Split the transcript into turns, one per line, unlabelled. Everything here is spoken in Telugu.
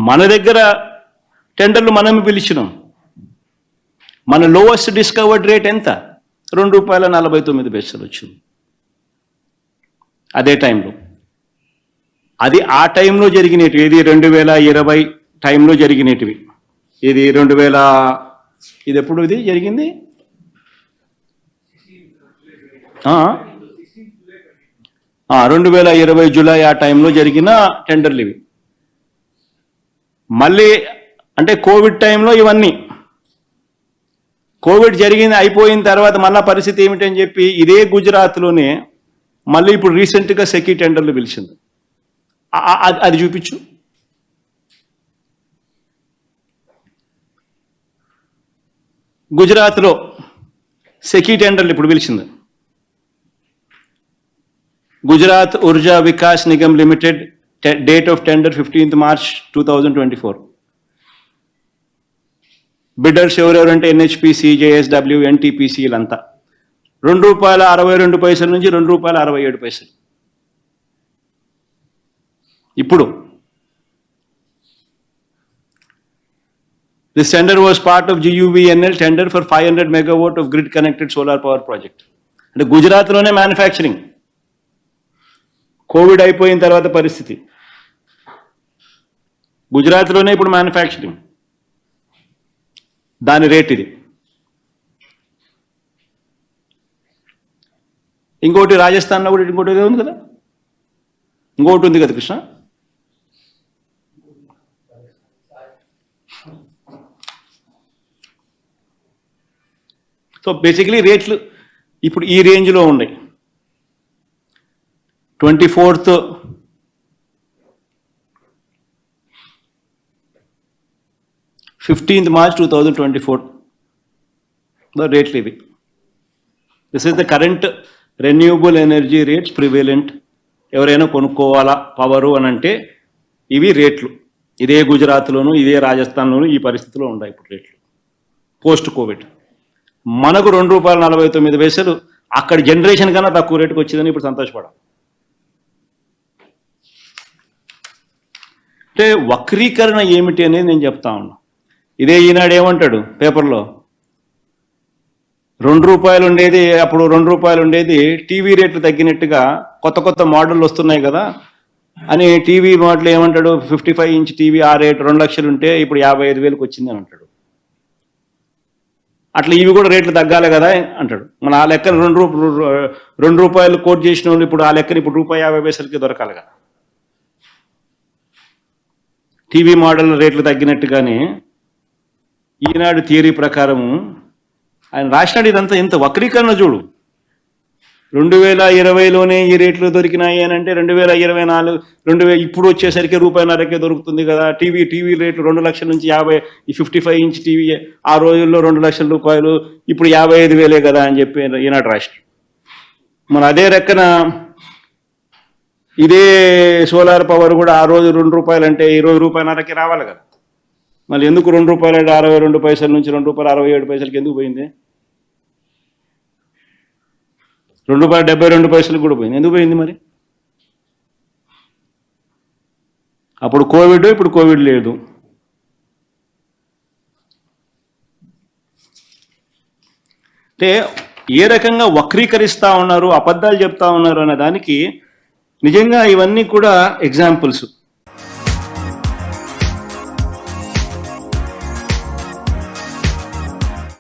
మన దగ్గర టెండర్లు మనం పిలిచినాం. మన లోవెస్ట్ డిస్కవర్డ్ రేట్ ఎంత? ₹2.49 వచ్చింది అదే టైంలో. అది ఆ టైంలో జరిగినవి. ఇది 2020 టైంలో జరిగినవి. ఇది 2000 ఇది ఎప్పుడు ఇది జరిగింది? 2020 జూలై ఆ టైంలో జరిగిన టెండర్లు ఇవి. మళ్ళీ అంటే కోవిడ్ టైంలో ఇవన్నీ. కోవిడ్ జరిగింది, అయిపోయిన తర్వాత మళ్ళా పరిస్థితి ఏమిటని చెప్పి ఇదే గుజరాత్లోనే మళ్ళీ ఇప్పుడు రీసెంట్గా సెకీ టెండర్లు పిలిచింది. అది చూపించు. గుజరాత్లో సెకీ టెండర్లు ఇప్పుడు పిలిచింది. Gujarat Urja Vikas Nigam limited, date of tender 15th March 2024. Bidders ఎవరెవరంటే ఎన్హెచ్పిసి, జేఎస్డబ్ల్యూ, ఎన్టీపీసీ ఇలాంతా. ₹2.62 నుంచి ₹2.67. ఇప్పుడు this tender was part of GUVNL tender for 500 megawatt of grid connected solar power project. అంటే గుజరాత్లోనే మ్యానుఫ్యాక్చరింగ్. కోవిడ్ అయిపోయిన తర్వాత పరిస్థితి గుజరాత్లోనే ఇప్పుడు మ్యానుఫ్యాక్చరింగ్. దాని రేట్ ఇది. ఇంకోటి రాజస్థాన్లో కూడా ఇంకోటి ఉంది కదా, ఇంకోటి ఉంది కదా కృష్ణ. సో బేసికలీ రేట్లు ఇప్పుడు ఈ రేంజ్లో ఉన్నాయి. 24th March 2024 రేట్లు ఇవి. This is the current renewable energy rates prevalent. ఎవరైనా కొనుక్కోవాలా పవరు అని అంటే ఇవి రేట్లు. ఇదే గుజరాత్లోను ఇదే రాజస్థాన్లోను ఈ పరిస్థితిలో ఉన్నాయి ఇప్పుడు రేట్లు పోస్ట్ కోవిడ్. మనకు ₹2.49 అక్కడ జనరేషన్ కన్నా తక్కువ రేటుకు వచ్చిందని ఇప్పుడు సంతోషపడాలి. అంటే వక్రీకరణ ఏమిటి అనేది నేను చెప్తా ఉన్నా. ఇదే ఈనాడు ఏమంటాడు పేపర్లో, ₹2 ఉండేది అప్పుడు ₹2 ఉండేది, టీవీ రేట్లు తగ్గినట్టుగా కొత్త కొత్త మోడళ్ళు వస్తున్నాయి కదా అని టీవీ మోడల్ ఏమంటాడు, 55 inch టీవీ ఆ రేటు 2 లక్షలు ఉంటే ఇప్పుడు 55,000కి వచ్చింది అని అంటాడు. అట్లా ఇవి కూడా రేట్లు తగ్గాలి కదా అంటాడు. మన ఆ లెక్కన ₹2 కోట్ చేసిన వాళ్ళు ఇప్పుడు ఆ లెక్కన ఇప్పుడు ₹1.50 దొరకాలి కదా. టీవీ మోడల్ రేట్లు తగ్గినట్టుగానే ఈనాడు థియరీ ప్రకారము ఆయన రాసినాడు. ఇదంతా ఎంత వక్రీకరణ చూడు. 2020లోనే ఈ రేట్లు దొరికినాయి అని అంటే 2024 ఇప్పుడు వచ్చేసరికి ₹1.50 దొరుకుతుంది కదా. టీవీ రేట్లు 2 లక్షల నుంచి 55 inch టీవీ ఆ రోజుల్లో ₹2 లక్షల, ఇప్పుడు 55,000 కదా అని చెప్పి ఈనాడు రాష్ట్రం. మన అదే రెక్కన ఇదే సోలార్ పవర్ కూడా ఆ రోజు ₹2 అంటే ఈరోజు ₹1.50 రావాలి కదా. మళ్ళీ ఎందుకు ₹2.62 నుంచి ₹2.67 ఎందుకు పోయింది? ₹2.72 కూడా పోయింది. ఎందుకు పోయింది మరి? అప్పుడు కోవిడ్, ఇప్పుడు కోవిడ్ లేదు. అంటే ఏ రకంగా వక్రీకరిస్తూ ఉన్నారు, అబద్ధాలు చెప్తా ఉన్నారు అనే దానికి నిజంగా ఇవన్నీ కూడా ఎగ్జాంపుల్స్.